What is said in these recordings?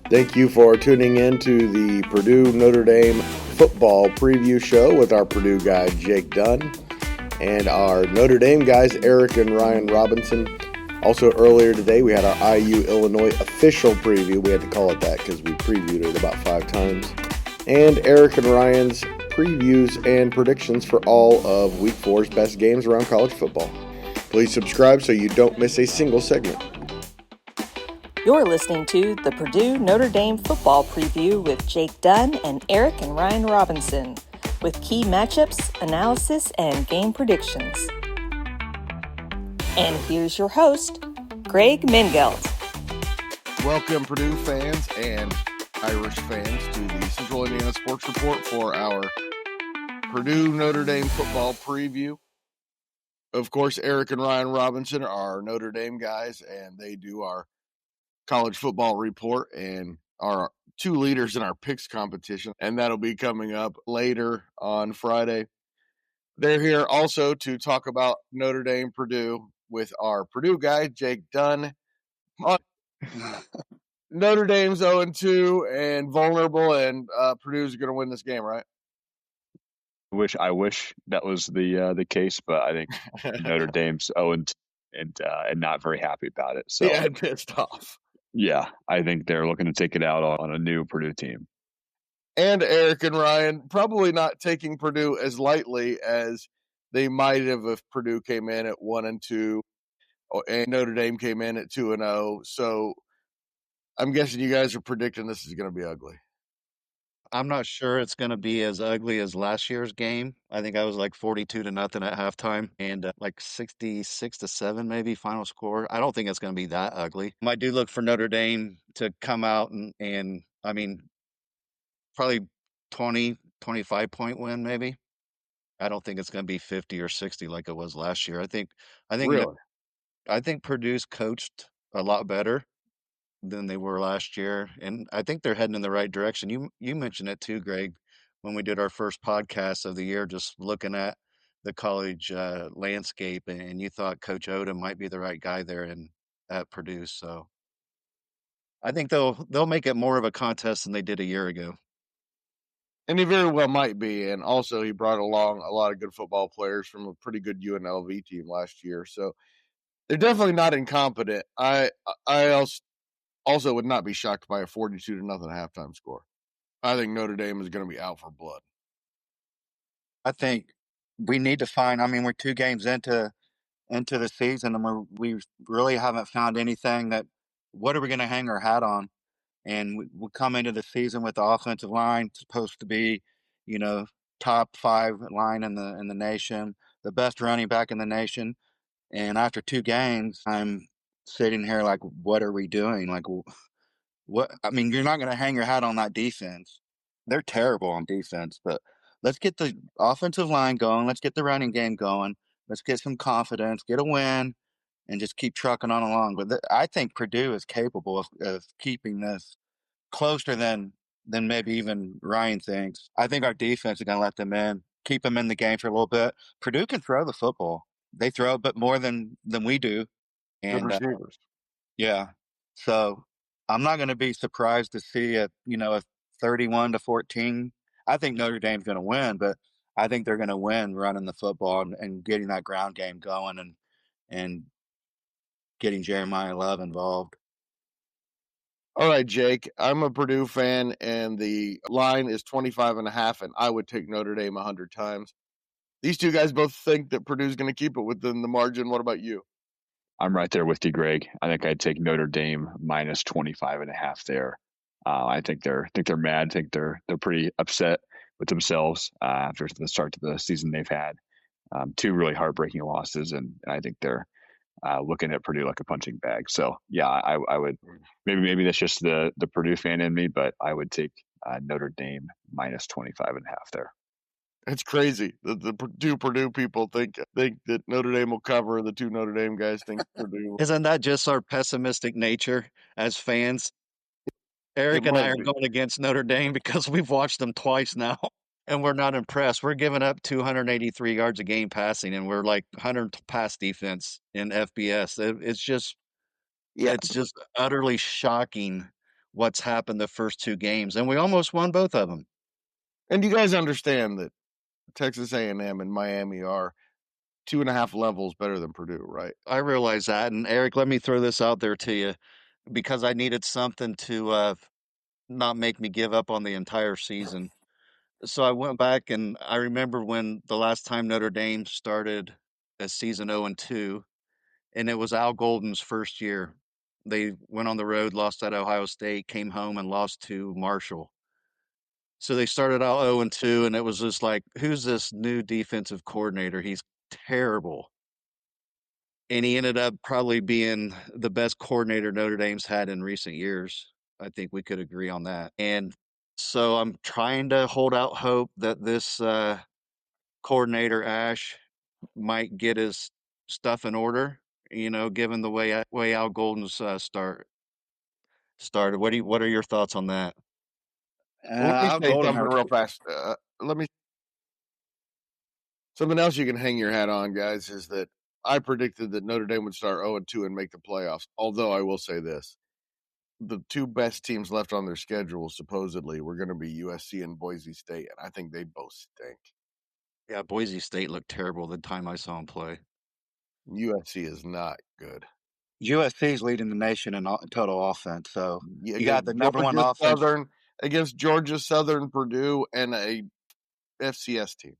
Thank you for tuning in to the Purdue-Notre Dame football preview show with our Purdue guy Jake Dunn and our Notre Dame guys Eric and Ryan Robinson. Also earlier today we had our IU Illinois official preview. We had to call it that because we previewed it about 5 times. And Eric and Ryan's previews and predictions for all of Week 4's best games around college football. Please subscribe so you don't miss a single segment. You're listening to the Purdue-Notre Dame football preview with Jake Dunn and Eric and Ryan Robinson, with key matchups, analysis, and game predictions. And here's your host, Greg Mengelt. Welcome, Purdue fans and Irish fans, to the Central Indiana Sports Report for our Purdue-Notre Dame football preview. Of course, Eric and Ryan Robinson are Notre Dame guys, and they do our college football report and are two leaders in our picks competition, and that'll be coming up later on Friday. They're here also to talk about Notre Dame Purdue with our Purdue guy, Jake Dunn. Notre Dame's 0-2 and vulnerable, and Purdue's going to win this game, right? I wish that was the case, but I think Notre Dame's 0-2 and not very happy about it. So yeah, pissed off. Yeah, I think they're looking to take it out on a new Purdue team. And Eric and Ryan probably not taking Purdue as lightly as they might have if Purdue came in at 1-2 and Notre Dame came in at 2-0. So I'm guessing you guys are predicting this is going to be ugly. I'm not sure it's going to be as ugly as last year's game. I think I was like 42-0 at halftime and like 66-7 maybe final score. I don't think it's going to be that ugly. I do look for Notre Dame to come out and I mean, probably 20, 25 point win maybe. I don't think it's going to be 50 or 60 like it was last year. Really? I think Purdue's coached a lot better than they were last year, and I think they're heading in the right direction. You mentioned it too, Greg, when we did our first podcast of the year, just looking at the college landscape, and you thought Coach Odom might be the right guy there at Purdue. So I think they'll make it more of a contest than they did a year ago. And he very well might be. And also, he brought along a lot of good football players from a pretty good UNLV team last year. So they're definitely not incompetent. I also would not be shocked by a 42-0 halftime score. I think Notre Dame is going to be out for blood. I think we need to find. I mean, we're 2 games into the season, and we really haven't found anything that. What are we going to hang our hat on? And we come into the season with the offensive line supposed to be, top 5 line in the nation, the best running back in the nation. And after 2 games, I'm sitting here like, what are we doing? Like, what? I mean, you're not going to hang your hat on that defense. They're terrible on defense, but let's get the offensive line going. Let's get the running game going. Let's get some confidence, get a win, and just keep trucking on along. But I think Purdue is capable of keeping this closer than maybe even Ryan thinks. I think our defense is going to let them in, keep them in the game for a little bit. Purdue can throw the football. They throw a bit more than we do. Good And receivers. yeah, so I'm not going to be surprised to see a 31-14. I think Notre Dame's going to win, but I think they're going to win running the football and getting that ground game going and getting Jeremiah Love involved. All right, Jake, I'm a Purdue fan, and the line is 25.5, and I would take Notre Dame 100 times. These two guys both think that Purdue's going to keep it within the margin. What about you? I'm right there with you, Greg. I think I'd take Notre Dame minus 25.5 there. I think they're mad. I think they're pretty upset with themselves after the start to the season they've had. 2 really heartbreaking losses, and I think they're looking at Purdue like a punching bag. So yeah, I would maybe that's just the Purdue fan in me, but I would take Notre Dame minus 25.5 there. It's crazy. The two Purdue people think that Notre Dame will cover. The 2 Notre Dame guys think Purdue. Isn't that just our pessimistic nature as fans? Eric and I are going against Notre Dame because we've watched them twice now, and we're not impressed. We're giving up 283 yards a game passing, and we're like 100 pass defense in FBS. It's just utterly shocking what's happened the first 2 games, and we almost won both of them. And you guys understand that Texas A&M and Miami are 2.5 levels better than Purdue, right? I realize that, and Eric, let me throw this out there to you because I needed something to not make me give up on the entire season. So I went back and I remember when the last time Notre Dame started a season 0-2, and it was Al Golden's first year. They went on the road, lost at Ohio State, came home and lost to Marshall. So they started out 0-2, and it was just like, who's this new defensive coordinator? He's terrible. And he ended up probably being the best coordinator Notre Dame's had in recent years. I think we could agree on that. And so I'm trying to hold out hope that this coordinator, Ash, might get his stuff in order, given the way Al Golden's started. What are your thoughts on that? Well, let me Al say Golden something hurt. real fast. Something else you can hang your hat on, guys, is that I predicted that Notre Dame would start 0-2 and make the playoffs. Although I will say this, the 2 best teams left on their schedule supposedly were going to be USC and Boise State, and I think they both stink. Yeah, Boise State looked terrible the time I saw him play. USC is not good. USC's leading the nation in total offense, so you got the number one Georgia offense. Southern against Georgia Southern, Purdue, and a FCS team.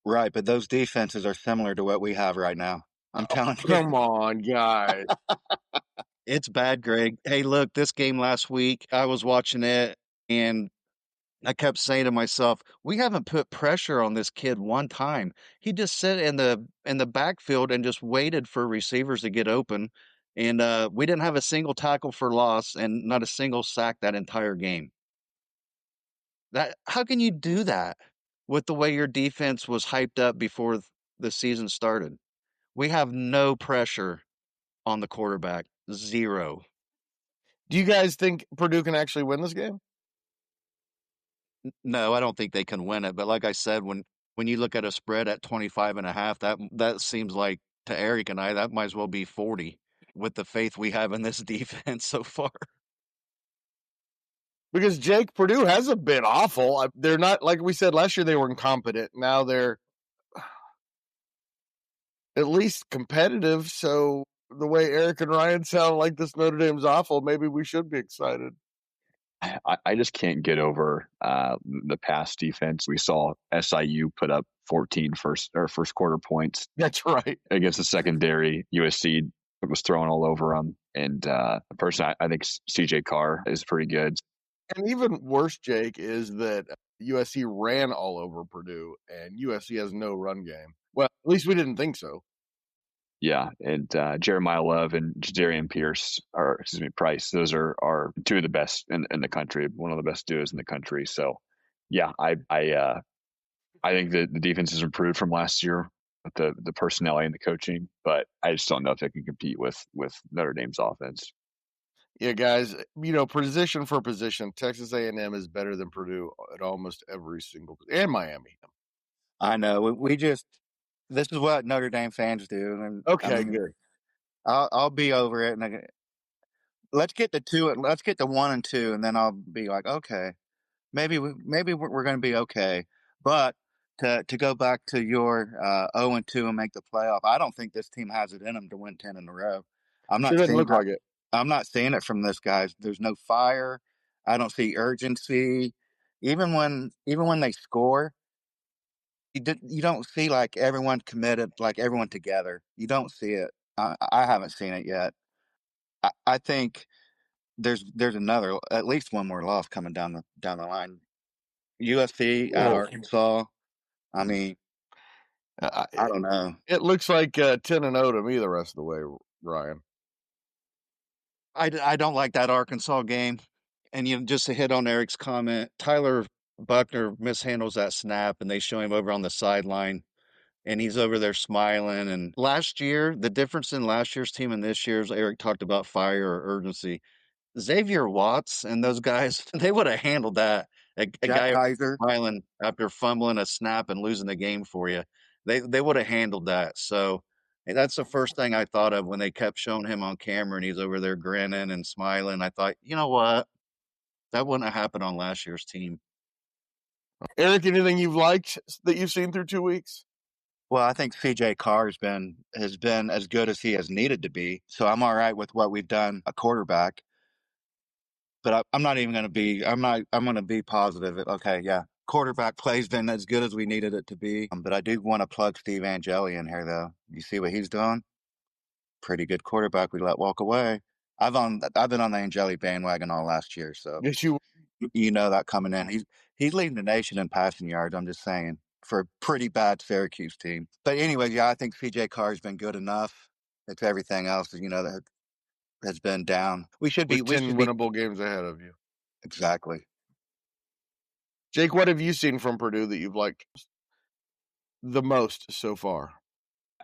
Right, but those defenses are similar to what we have right now. I'm telling you. Come on, guys. It's bad, Greg. Hey, look, this game last week, I was watching it and I kept saying to myself, we haven't put pressure on this kid one time. He just sat in the backfield and just waited for receivers to get open. And we didn't have a single tackle for loss and not a single sack that entire game. How can you do that with the way your defense was hyped up before the season started? We have no pressure on the quarterback. Zero. Do you guys think Purdue can actually win this game? No, I don't think they can win it. But like I said, when you look at a spread at 25.5, that seems like to Eric and I, that might as well be 40 with the faith we have in this defense so far. Because Jake, Purdue hasn't been awful. They're not, like we said last year, they were incompetent. Now they're at least competitive. So the way Eric and Ryan sound like this Notre Dame's awful, maybe we should be excited. I just can't get over the pass defense. We saw SIU put up 14 first quarter points. That's right. Against the secondary. USC was throwing all over them. And the person I think CJ Carr is pretty good. And even worse, Jake, is that USC ran all over Purdue, and USC has no run game. Well, at least we didn't think so. Yeah, and Jeremiah Love and Jadarian Price. Those are 2 of the best in the country. One of the best duos in the country. So, yeah, I think that the defense has improved from last year with the personnel and the coaching, but I just don't know if it can compete with Notre Dame's offense. Yeah, guys, position for position, Texas A&M is better than Purdue at almost every single, and Miami. I know. This is what Notre Dame fans do. And okay, good. I'll be over it. And let's get to 1 and 2, and then I'll be like, okay, maybe we're going to be okay. But to go back to your 0-2 and make the playoff, I don't think this team has it in them to win 10 in a row. I'm not Doesn't seeing look like it. I'm not seeing it from this guys. There's no fire. I don't see urgency. Even when they score, you don't see like everyone committed, like everyone together. You don't see it. I haven't seen it yet. I think there's at least one more loss coming down the line. USC at Arkansas. I mean, I don't know. It looks like 10-0 to me the rest of the way, Ryan. I don't like that Arkansas game. And just to hit on Eric's comment, Tyler Buckner mishandles that snap, and they show him over on the sideline, and he's over there smiling. And last year, the difference in last year's team and this year's, Eric talked about fire or urgency. Xavier Watts and those guys, they would have handled that. A guy smiling after fumbling a snap and losing the game for you. They would have handled that. So that's the first thing I thought of when they kept showing him on camera and he's over there grinning and smiling. I thought, you know what? That wouldn't have happened on last year's team. Eric, anything you've liked that you've seen through 2 weeks? Well, I think CJ Carr has been as good as he has needed to be. So I'm all right with what we've done a quarterback. But I'm not even going to be. I'm going to be positive. Okay, yeah, quarterback play's been as good as we needed it to be. But I do want to plug Steve Angeli in here, though. You see what he's doing? Pretty good quarterback we let walk away. I've been on the Angeli bandwagon all last year, so Yes, you. you know that coming in. He's leading the nation in passing yards. I'm just saying, for a pretty bad Syracuse team. But anyway, yeah, I think CJ Carr's been good enough. It's everything else, that has been down. We should be 10 winnable games ahead of you. Exactly. Jake, what have you seen from Purdue that you've liked the most so far?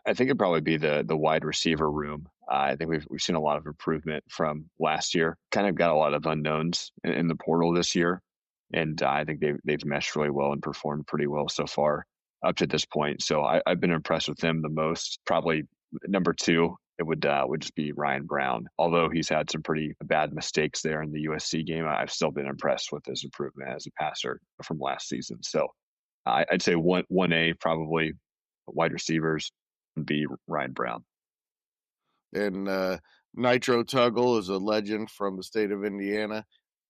I think it'd probably be the wide receiver room. I think we've seen a lot of improvement from last year. Kind of got a lot of unknowns in the portal this year, and I think they've meshed really well and performed pretty well so far up to this point. So I've been impressed with them the most. Probably number 2, it would just be Ryan Brown. Although he's had some pretty bad mistakes there in the USC game, I've still been impressed with his improvement as a passer from last season. So I'd say 1A probably wide receivers would be Ryan Brown. And Nitro Tuggle is a legend from the state of Indiana.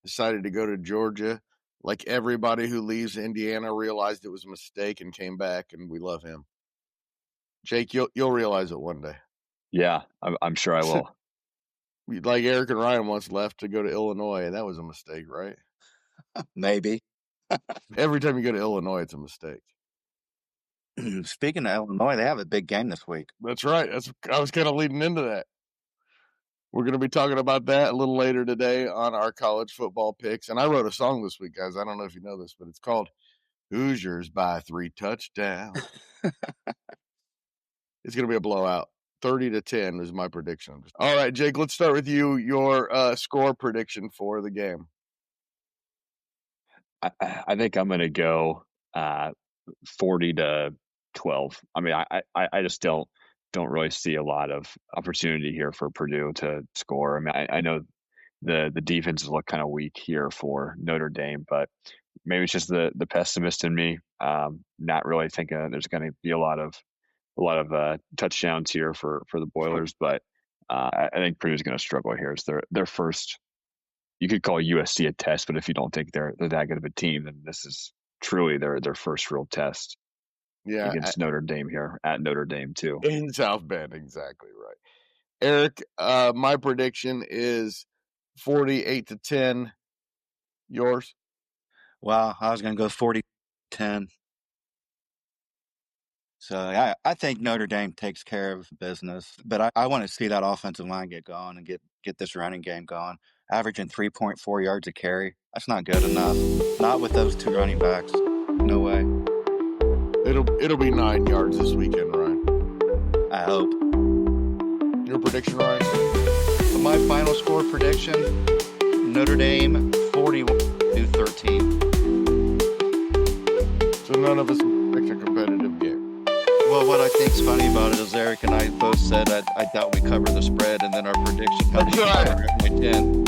Decided to go to Georgia. Like everybody who leaves Indiana, realized it was a mistake and came back, and we love him. Jake, you'll realize it one day. Yeah, I'm sure I will. Like Eric and Ryan once left to go to Illinois, and that was a mistake, right? Maybe. Every time you go to Illinois, it's a mistake. Speaking of Illinois, they have a big game this week. That's right. I was kind of leading into that. We're going to be talking about that a little later today on our college football picks. And I wrote a song this week, guys. I don't know if you know this, but it's called Hoosiers by 3 touchdowns. It's going to be a blowout. 30-10 is my prediction. All right, Jake, let's start with you. Your score prediction for the game. I think I'm going to go 40-12. I mean, I just don't really see a lot of opportunity here for Purdue to score. I mean, I know the defenses look kind of weak here for Notre Dame, but maybe it's just the pessimist in me. Not really thinking that there's going to be a lot of touchdowns here for the Boilers, but I think Purdue's going to struggle here. It's their first. You could call USC a test, but if you don't think they're that good of a team, then this is truly their first real test. Yeah, against Notre Dame here at Notre Dame too. In South Bend, exactly right. Eric, my prediction is 48-10. Yours? Wow, I was going to go 40-10. So I think Notre Dame takes care of business, but I want to see that offensive line get going and get this running game going. Averaging 3.4 yards a carry, that's not good enough. Not with those 2 running backs. No way. It'll be 9 yards this weekend, Ryan. I hope. Your prediction, Ryan? So my final score prediction: Notre Dame 41-13. So none of us picked a competitive game. Well, what I think's funny about it is Eric and I both said I doubt we cover the spread, and then our prediction had to cover it by 10.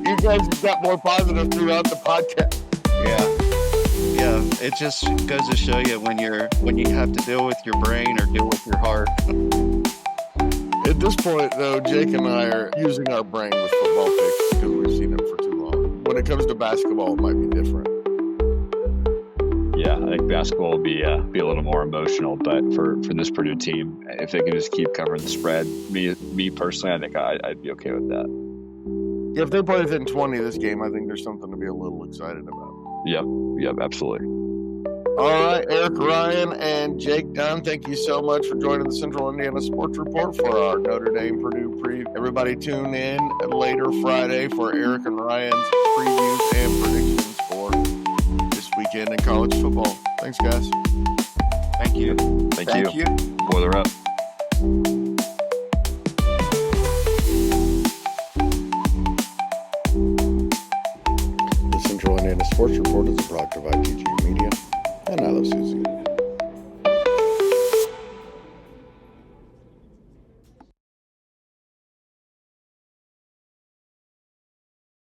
You guys got more positive throughout the podcast. Yeah, it just goes to show you when you have to deal with your brain or deal with your heart. At this point, though, Jake and I are using our brain with football picks because we've seen it for too long. When it comes to basketball, it might be different. Yeah, I think basketball will be a little more emotional, but for this Purdue team, if they can just keep covering the spread, me personally, I think I'd be okay with that. Yeah, if they play within 20 this game, I think there's something to be a little excited about. Yep, absolutely. All right, Eric, Ryan, and Jake Dunn, thank you so much for joining the Central Indiana Sports Report for our Notre Dame Purdue preview. Everybody tune in later Friday for Eric and Ryan's previews and predictions for this weekend in college football. Thanks, guys. Thank you. Thank you. Boiler up. The Central Indiana Sports Report is a product of ITG Media.